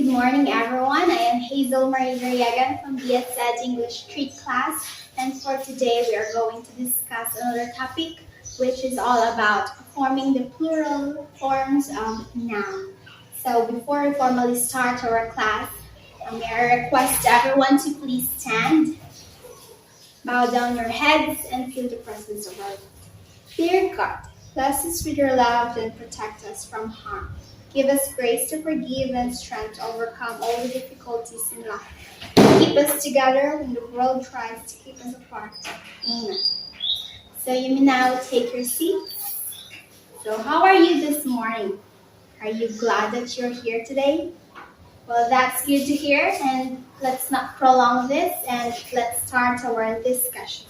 morning, everyone. I am Hazel Marie Garriagan from BSED English 3 class, and for today we are going to discuss another topic, which is all about forming the plural forms of noun. So before we formally start our class, may I request everyone to please stand, bow down your heads, and feel the presence of our Lord. Dear God, bless us with your love and protect us from harm. Give us grace to forgive and strength to overcome all the difficulties in life. Keep us together when the world tries to keep us apart. Amen. So you may now take your seats. So how are you this morning? Are you glad that you're here today? Well, that's good to hear, and let's not prolong this and let's start our discussion.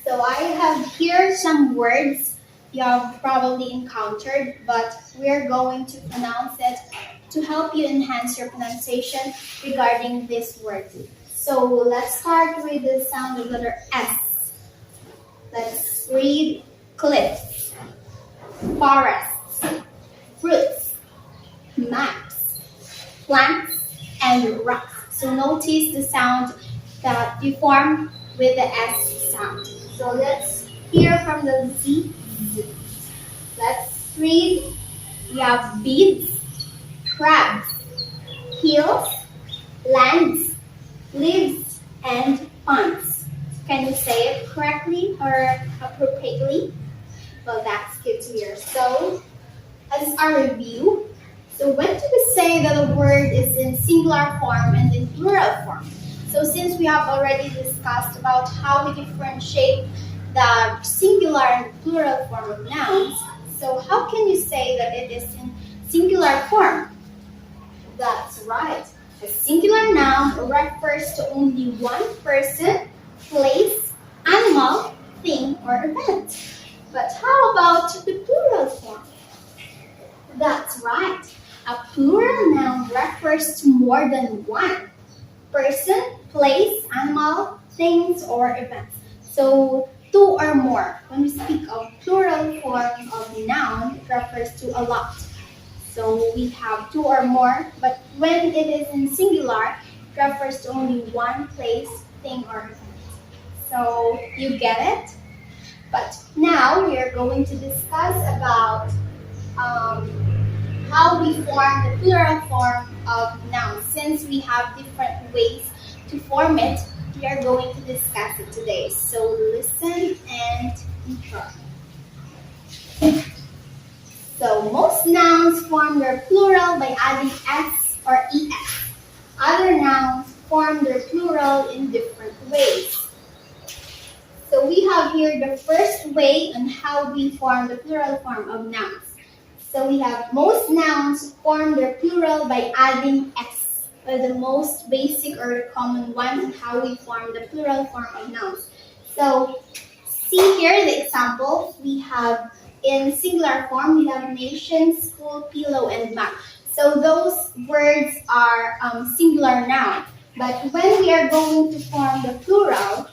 So I have here some words you have probably encountered, but we're going to pronounce it to help you enhance your pronunciation regarding this word. So let's start with the sound of letter S. Let's read cliffs, forests, fruits, maps, plants, and rocks. So notice the sound that you form with the S sound. So let's hear from the Z. Let's read. We have beads, crabs, hills, lands, leaves, and ponds. Can you say it correctly or appropriately? Well, that's good to hear. So, as our review, so when do we say that a word is in singular form and in plural form? So since we have already discussed about how we differentiate the singular and plural form of nouns, so how can you say that it is in singular form? That's right. A singular noun refers to only one person, place, animal, thing, or event. But how about the plural form? That's right. A plural noun refers to more than one person, place, animal, things, or events. So two or more. When we speak of plural form of noun, it refers to a lot. So we have two or more, but when it is in singular, it refers to only one place, thing, or event. So you get it? But now we are going to discuss about how we form the plural form of nouns. Since we have different ways to form it, we are going to discuss it today. So listen and enjoy. So most nouns form their plural by adding s or es. Other nouns form their plural in different ways. So we have here the first way on how we form the plural form of nouns. So we have most nouns form their plural by adding s, the most basic or the common one on how we form the plural form of nouns. So see here the example. We have in singular form, we have nation, school, pillow, and map. So those words are singular noun. But when we are going to form the plural,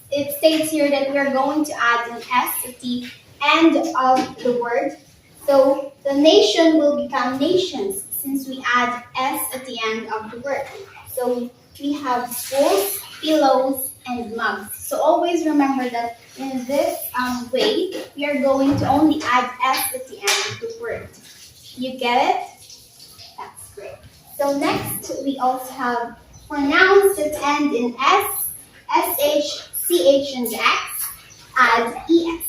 it states here that we are going to add an s at the end of the word. So the nation will become nations since we add s at the end of the word. So we have schools, pillows, and mugs. So always remember that in this way, we are going to only add s at the end of the word. You get it? That's great. So next, we also have for nouns that end in s, sh, ch, and x, add es.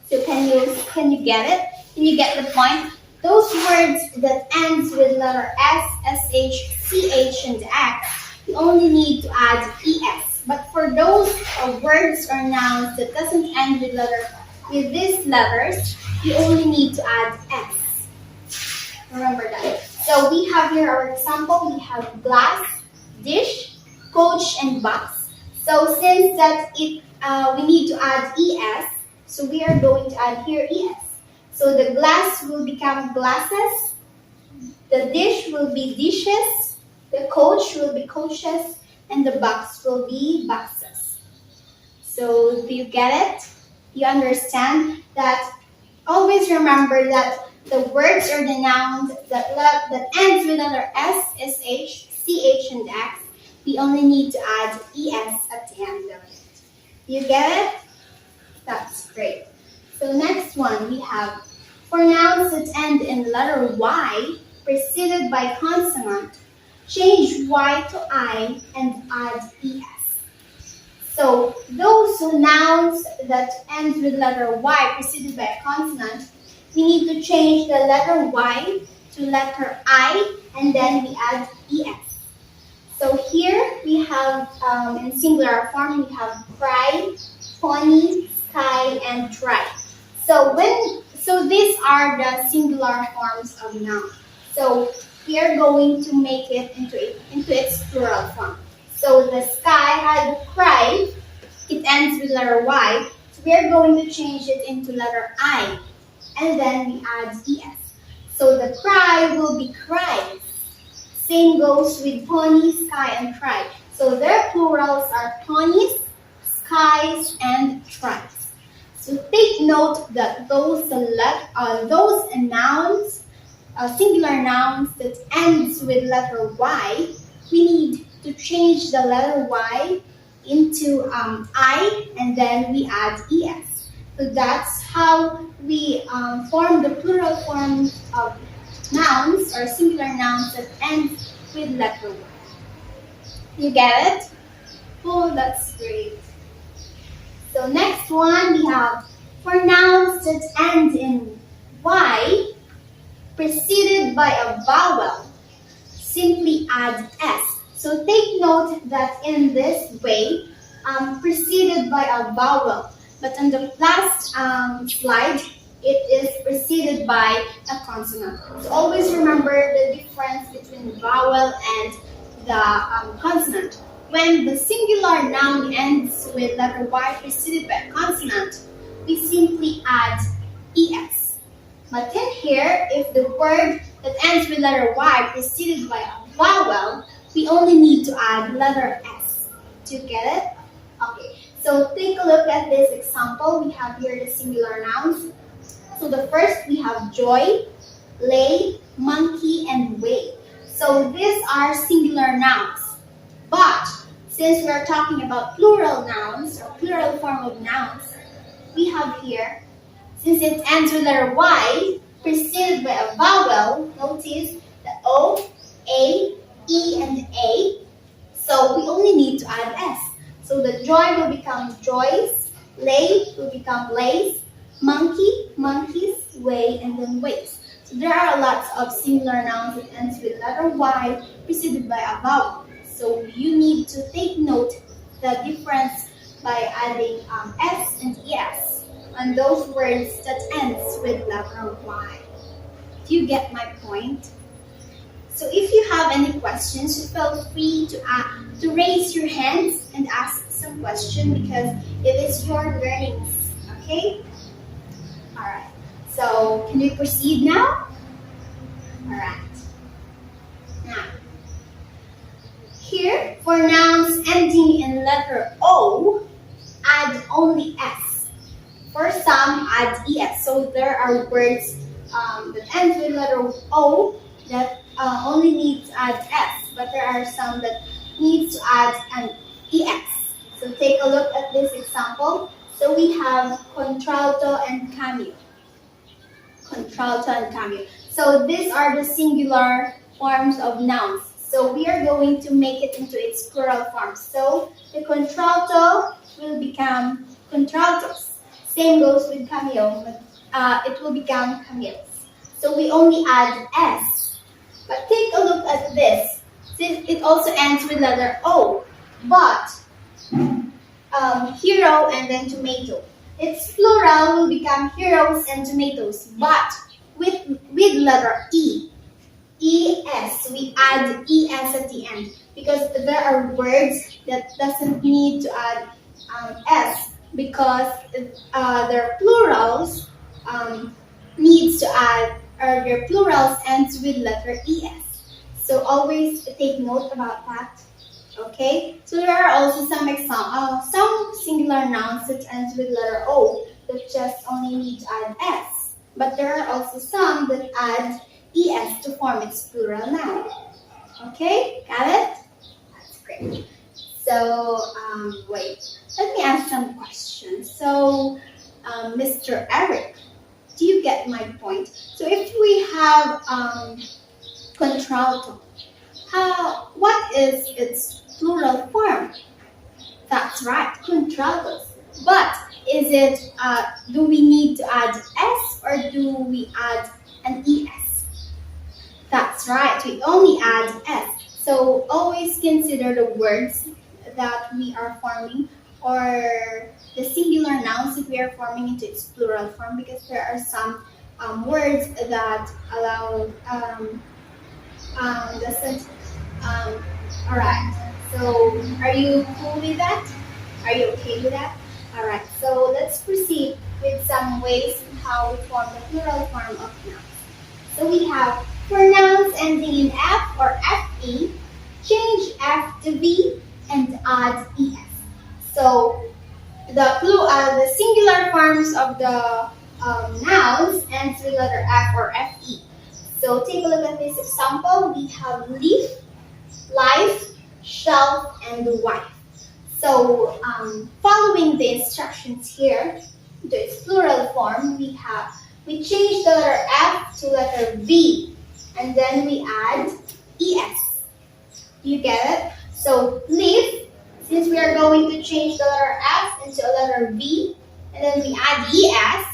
So can you get it? Can you get the point? Those words that ends with letter s, sh, ch, and x, you only need to add es. But for those words or nouns that doesn't end with these letters, you only need to add s. Remember that. So we have here our example. We have glass, dish, coach, and box. So since that we need to add es, so we are going to add here es. So the glass will become glasses, the dish will be dishes, the coach will be coaches, and the box will be boxes. So do you get it? You understand that? Always remember that the words or the nouns that ends with letter S, SH, CH, and X, we only need to add ES at the end of it. You get it? That's great. So next one, we have for nouns that end in letter Y preceded by consonant, change Y to I and add ES. So those nouns that end with letter Y preceded by a consonant, we need to change the letter Y to letter I and then we add ES. So here we have, in singular form, we have cry, pony, sky, and try. So these are the singular forms of noun. So we are going to make it into its plural form. So the sky had cry, it ends with letter Y. So we are going to change it into letter I, and then we add ES. So the cry will be cries. Same goes with pony, sky, and try. So their plurals are ponies, skies, and tries. So take note that those nouns, singular nouns that ends with letter Y, we need to change the letter Y into I, and then we add ES. So that's how we form the plural forms of nouns or singular nouns that end with letter Y. You get it? Oh, that's great. So next one we have for nouns that end in Y preceded by a vowel, simply add S. So take note that in this way, preceded by a vowel. But on the last slide, it is preceded by a consonant. So always remember the difference between vowel and the consonant. When the singular noun ends with letter Y preceded by a consonant, we simply add ES. But in here, if the word that ends with letter Y preceded by a vowel, we only need to add letter S. Do you get it? Okay, so take a look at this example. We have here the singular nouns. So the first we have joy, lay, monkey, and way. So these are singular nouns. But since we are talking about plural nouns or plural form of nouns, we have here, since it ends with letter Y, preceded by a vowel, notice the O, A, E, and A. So we only need to add S. So the joy will become joys, lay will become lays, monkey, monkeys, way, and then ways. So there are lots of singular nouns that ends with letter Y preceded by a vowel. So you need to take note the difference by adding S and ES on those words that ends with letter Y. Do you get my point? So if you have any questions, feel free to raise your hands and ask some question because it is your learnings. Okay? Alright. So can we proceed now? Alright. Now, here for nouns ending in letter O, add only S. For some, add ES. So there are words that end with letter O that only need to add S, but there are some that need to add an ES. So take a look at this example. So we have contralto and cameo. Contralto and cameo. So these are the singular forms of nouns. So we are going to make it into its plural form. So the contralto will become contraltos. Same goes with cameo, but it will become cameos. So we only add S. But take a look at this. Since it also ends with letter O, but hero and then tomato. Its plural will become heroes and tomatoes, but with letter E. ES. We add ES at the end because there are words that doesn't need to add S because their plurals needs to add, or their plurals ends with letter ES. So always take note about that. Okay, so there are also some singular nouns that ends with letter O that just only need to add S. But there are also some that add es to form its plural noun. Okay, got it? That's great. So, wait, let me ask some questions. So, Mr. Eric, do you get my point? So, if we have contralto, what is its plural form? That's right, contraltos. But is it, do we need to add s or do we add an es? That's right, we only add s. So always consider the words that we are forming or the singular nouns that we are forming into its plural form, because there are some words that allow doesn't all right. So are you cool with that? Are you okay with that? All right. So let's proceed with some ways how we form the plural form of nouns. So we have for nouns ending in f or fe, change f to v and add es. So the singular forms of the nouns ends with letter f or fe. So take a look at this example. We have leaf, life, shelf, and wife. So following the instructions here to its plural form, we change the letter F to letter V, and then we add ES. Do you get it? So leaf, since we are going to change the letter F into a letter V, and then we add ES,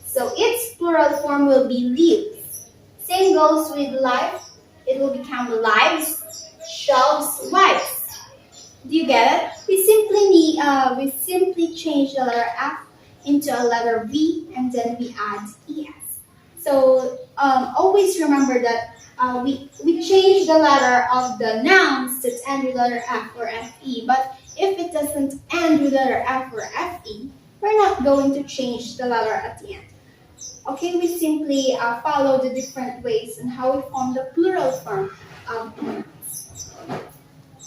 so its plural form will be leaves. Same goes with life. It will become lives, shelves, wives. Do you get it? We simply change the letter F into a letter V and then we add ES. So always remember that we change the letter of the nouns that end with letter F or FE, but if it doesn't end with letter F or FE, we're not going to change the letter at the end. Okay, we simply follow the different ways and how we form the plural form of nouns.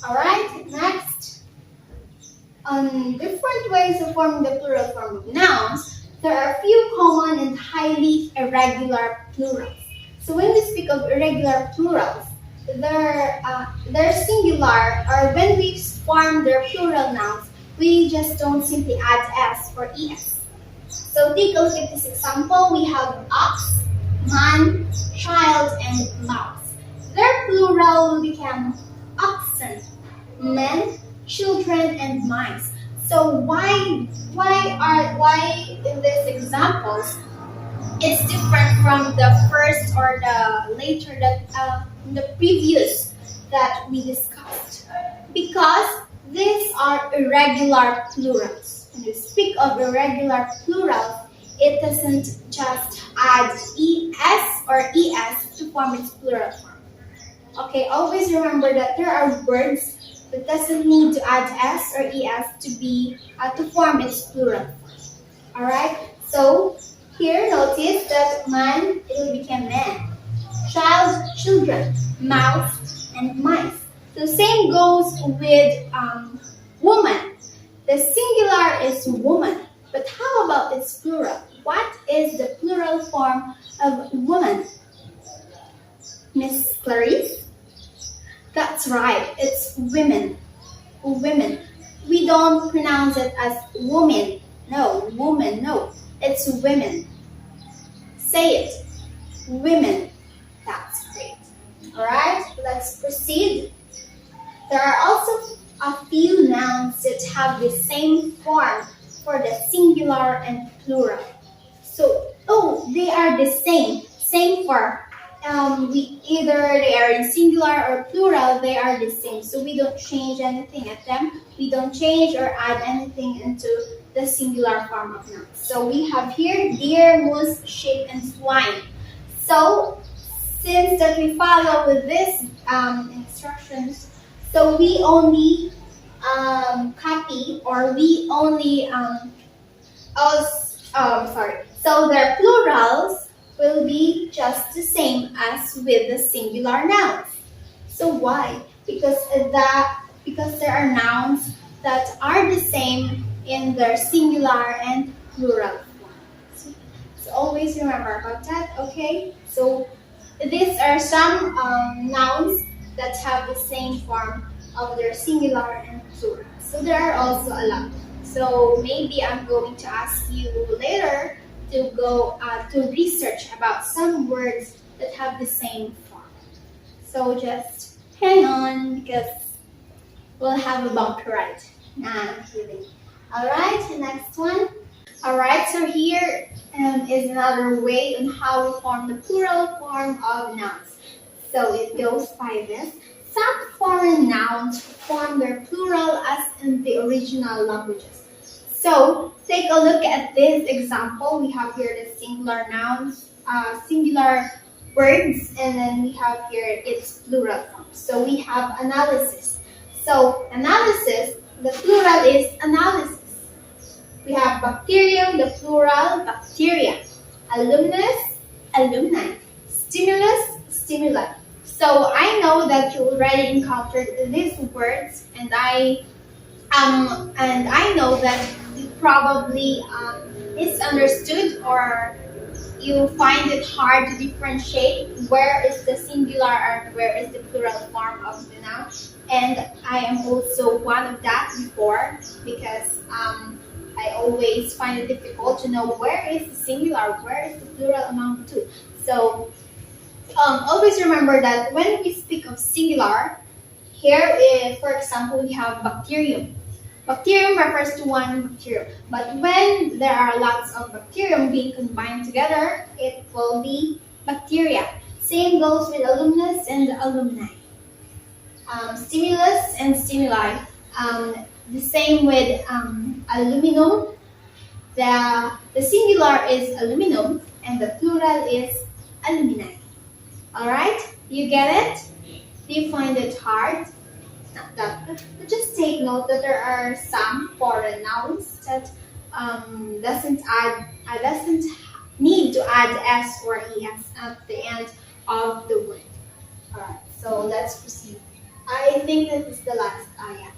Alright, next. On different ways of forming the plural form of nouns, there are a few common and highly irregular plurals. So when we speak of irregular plurals, they're singular, or when we form their plural nouns, we just don't simply add s or es. So take a look at this example. We have ox, man, child, and mouse. Their plural will become oxen, men, children, and mice. So why in these examples it's different from the first or the later that the previous that we discussed? Because these are irregular plurals. When you speak of irregular plurals, it doesn't just add es or es to form its plural form. Okay, always remember that there are words that doesn't need to add s or es to form its plural form. Alright, so here notice that man, it will become man. Child, children, mouse, and mice. So same goes with woman. The singular is woman, but how about its plural? What is the plural form of woman? Miss Clarice? That's right, it's women. Women. We don't pronounce it as woman. No, woman, no. It's women. Say it. Women. That's great. Alright, let's proceed. There are also a few nouns that have the same form for the singular and plural. So, they are the same. Same form. Either they are in singular or plural, they are the same. So we don't change anything at them. We don't change or add anything into the singular form of nouns. So we have here deer, moose, sheep, and swine. So since that we follow with these instructions, so we only copy or we only So their plurals will be just the same as with the singular nouns. So why? Because there are nouns that are the same in their singular and plural forms. So always remember about that, okay? So these are some nouns that have the same form of their singular and plural. So there are also a lot. So maybe I'm going to ask you later to go to research about some words that have the same form. So just hang on because we'll have a bumpy ride. Nah, I'm kidding. Alright, next one. Alright, so here is another way on how we form the plural form of nouns. So it goes by this. Some foreign nouns form their plural as in the original languages. So take a look at this example. We have here the singular nouns, singular words, and then we have here its plural form. So we have analysis. So analysis, the plural is analysis. We have bacterium, the plural, bacteria. Alumnus, alumni. Stimulus, stimuli. So I know that you already encountered these words, and I know that you probably misunderstood or you find it hard to differentiate where is the singular and where is the plural form of the noun. And I am also one of that before because I always find it difficult to know where is the singular, where is the plural among the two. So always remember that when we speak of singular, here is, for example, we have bacterium. Bacterium refers to one bacterium, but when there are lots of bacterium being combined together, it will be bacteria. Same goes with alumnus and alumni. Stimulus and stimuli. The same with aluminum. The singular is aluminum and the plural is alumni. Alright? You get it? Do you find it hard? Not that. But just take note that there are some foreign nouns that doesn't need to add s or es at the end of the word. Alright, so let's proceed. I think this is the last. Yeah.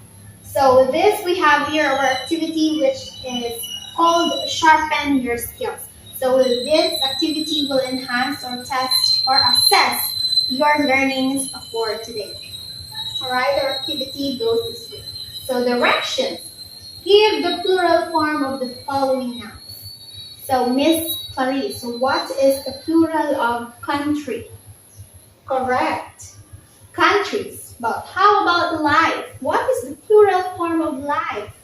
So this we have here our activity which is called sharpen your skills. So this activity will enhance or test or assess your learnings for today. Alright, our activity goes this way. So directions. Give the plural form of the following nouns. So Miss Clarice, so what is the plural of country? Correct. Countries. But how about life? What is the plural form of life?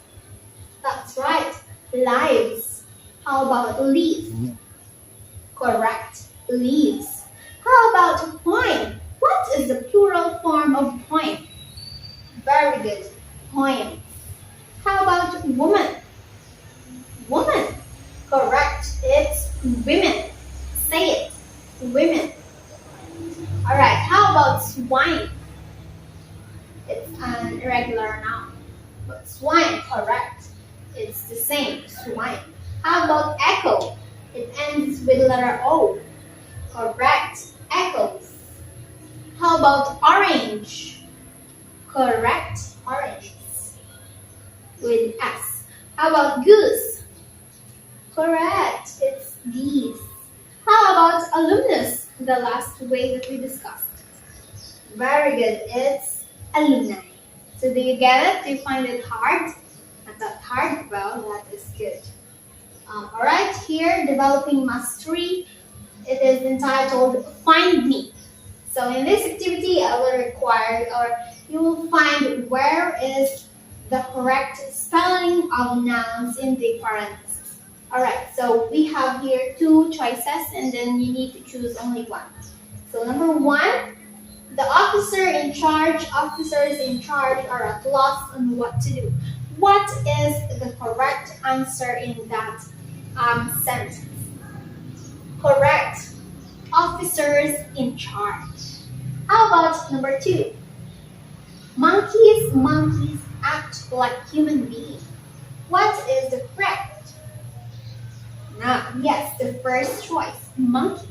That's right. Lives. How about leaf? Correct. Leaves. How about poem? What is the plural form of poem? Very good. Poem. How about woman? Woman. Correct. It's women. Say it. Women. Alright. How about swine? It's an irregular noun. But swine. Correct. It's the same. Swine. How about echo? It ends with letter O. Correct. Echoes. How about orange? Correct. Oranges. With S. How about goose? Correct. It's geese. How about alumnus? The last way that we discussed. Very good. It's alumni. So do you get it? Do you find it hard? Not that hard? Well, that is good. Alright, here, developing mastery. It is entitled Find Me. So in this activity, I will require, or you will find where is the correct spelling of nouns in the parentheses. Alright, so we have here two choices and then you need to choose only one. So number one, the officers in charge are at loss on what to do. What is the correct answer in that sentence? Correct. Officers in charge. How about number two? Monkeys act like human beings. What is the correct? Yes, the first choice. Monkeys.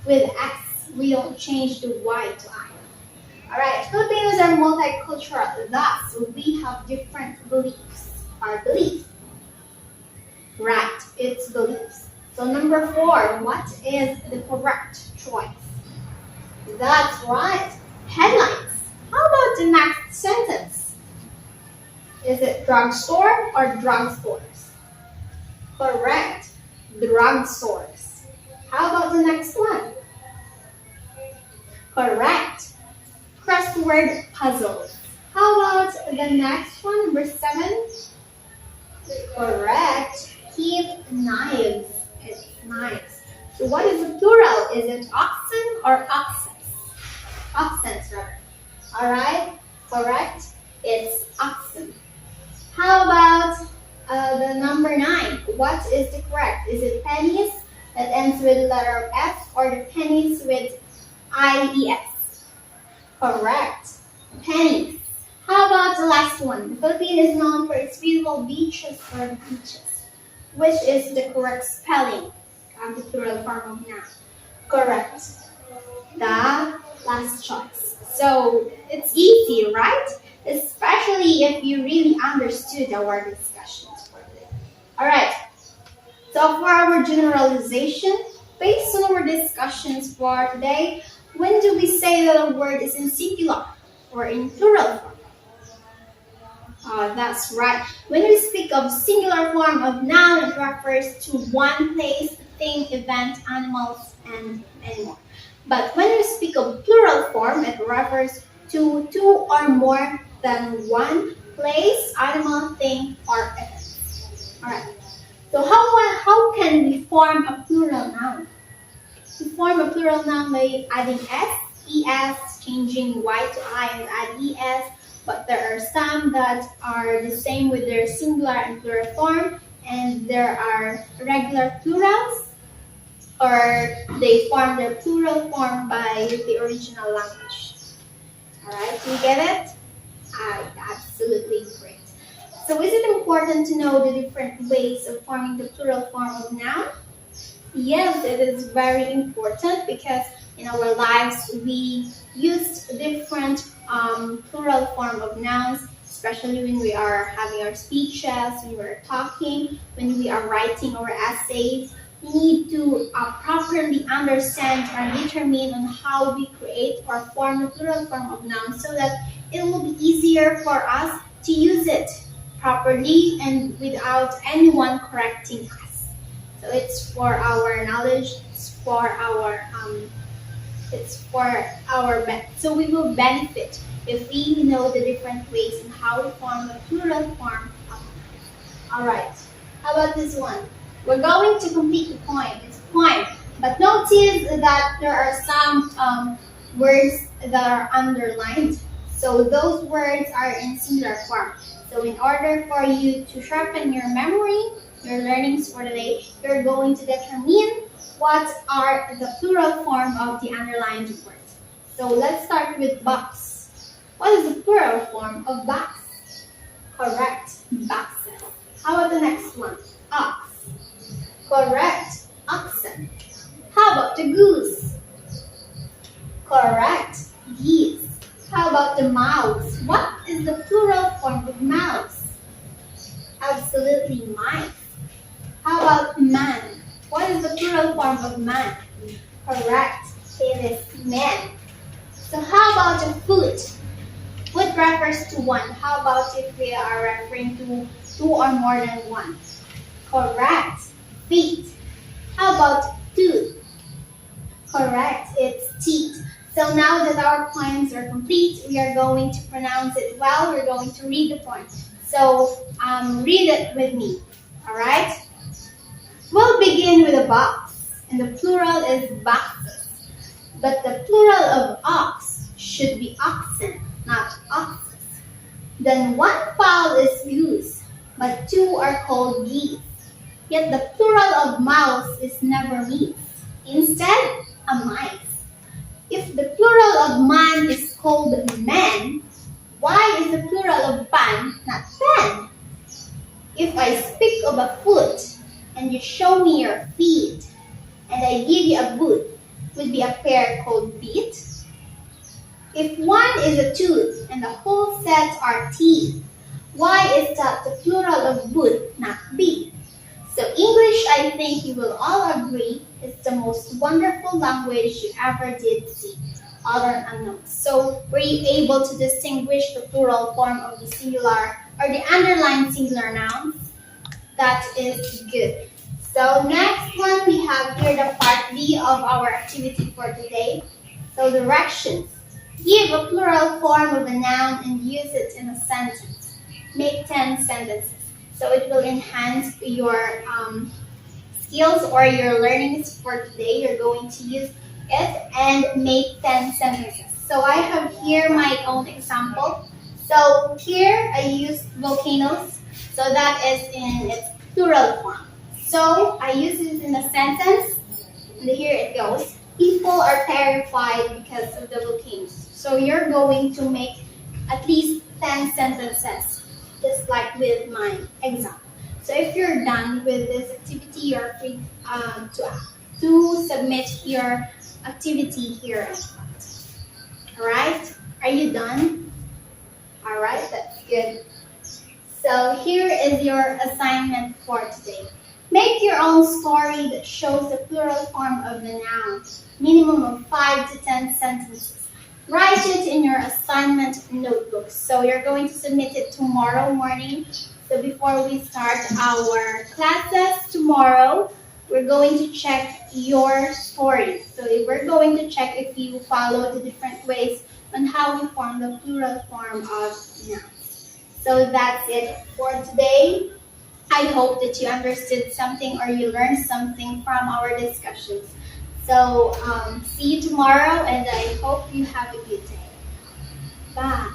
With S, we don't change the Y to I. Alright, Filipinos are multicultural, thus we have different beliefs. Our beliefs. Right, it's beliefs. So number 4, what is the correct choice? That's right, headlines. How about the next sentence? Is it drugstore or drugstores? Correct, drugstores. How about the next one? Correct, crossword puzzles. How about the next one, number 7? Correct, keep knives. It's knives. So what is the plural? Is it oxen or oxes? Oxens, rather. Alright, correct. It's oxen. How about the number 9? What is the correct? Is it pennies that ends with letter F or the pennies with IES? Correct. Pennies. How about the last one? The Philippines is known for its beautiful beaches or beaches. Which is the correct spelling of the plural form of noun? Correct. The last choice. So it's easy, right? Especially if you really understood our discussions for today. Alright. So for our generalization, based on our discussions for today, when do we say that a word is in singular or in plural form? That's right. When we speak of singular form of noun, it refers to one place, thing, event, animals, and many more. But when we speak of plural form, it refers to 2 or more than one place, animal, thing, or event. Alright. So how can we form a plural noun? We form a plural noun by adding s, es, changing y to I and add es. But there are some that are the same with their singular and plural form, and there are regular plurals, or they form their plural form by the original language. Alright, do you get it? Absolutely great. So is it important to know the different ways of forming the plural form of noun? Yes, it is very important because in our lives we use different plural form of nouns, especially when we are having our speeches, when we are talking, when we are writing our essays. We need to properly understand or determine on how we create or form a plural form of nouns so that it will be easier for us to use it properly and without anyone correcting us. So it's for our knowledge, it's for our so we will benefit if we know the different ways and how to form a plural form of nouns. Alright, how about this one? We're going to complete the poem. It's a poem. But notice that there are some words that are underlined. So those words are in singular form. So in order for you to sharpen your memory, your learnings for the day, you're going to determine what are the plural form of the underlined words. So let's start with box. What is the plural form of box? Correct, boxes. How about the next one? Ox. Correct, oxen. How about the goose? Correct, geese. How about the mouse? What is the plural form of mouse? Absolutely, mice. How about man? What is the plural form of man? Correct, it is men. So how about a foot? Foot refers to one. How about if we are referring to 2 or more than one? Correct, feet. How about tooth? Correct, it's teeth. So now that our poems are complete, we are going to pronounce it well. We're going to read the poem. So read it with me. Alright? We'll begin with a box, and the plural is boxes. But the plural of ox should be oxen, not oxes. Then one fowl is goose, but 2 are called geese. Yet the plural of mouse is never meese. Instead, a mice. If the plural of man is called man, why is the plural of pan not pen? If I speak of a foot, and you show me your feet, and I give you a boot, would be a pair called beat? If one is a tooth, and the whole set are teeth, why is that the plural of boot not beat? So English, I think you will all agree, is the most wonderful language you ever did see, all or unknown. So were you able to distinguish the plural form of the singular or the underlined singular nouns? That is good. So next one, we have here the part B of our activity for today. So directions. Give a plural form of a noun and use it in a sentence. Make 10 sentences. So it will enhance your skills or your learnings for today. You're going to use it and make 10 sentences. So I have here my own example. So here I used volcanoes. So that is in its plural form. So I use it in a sentence. And here it goes. People are terrified because of the volcanoes. So you're going to make at least 10 sentences, just like with my example. So if you're done with this activity, you're free to submit your activity here. Alright? Are you done? Alright, that's good. So here is your assignment for today. Make your own story that shows the plural form of the noun. Minimum of 5 to 10 sentences. Write it in your assignment notebook. So you're going to submit it tomorrow morning. So before we start our classes tomorrow, we're going to check your story. So we're going to check if you follow the different ways on how we form the plural form of nouns. So that's it for today. I hope that you understood something or you learned something from our discussions. So see you tomorrow and I hope you have a good day. Bye.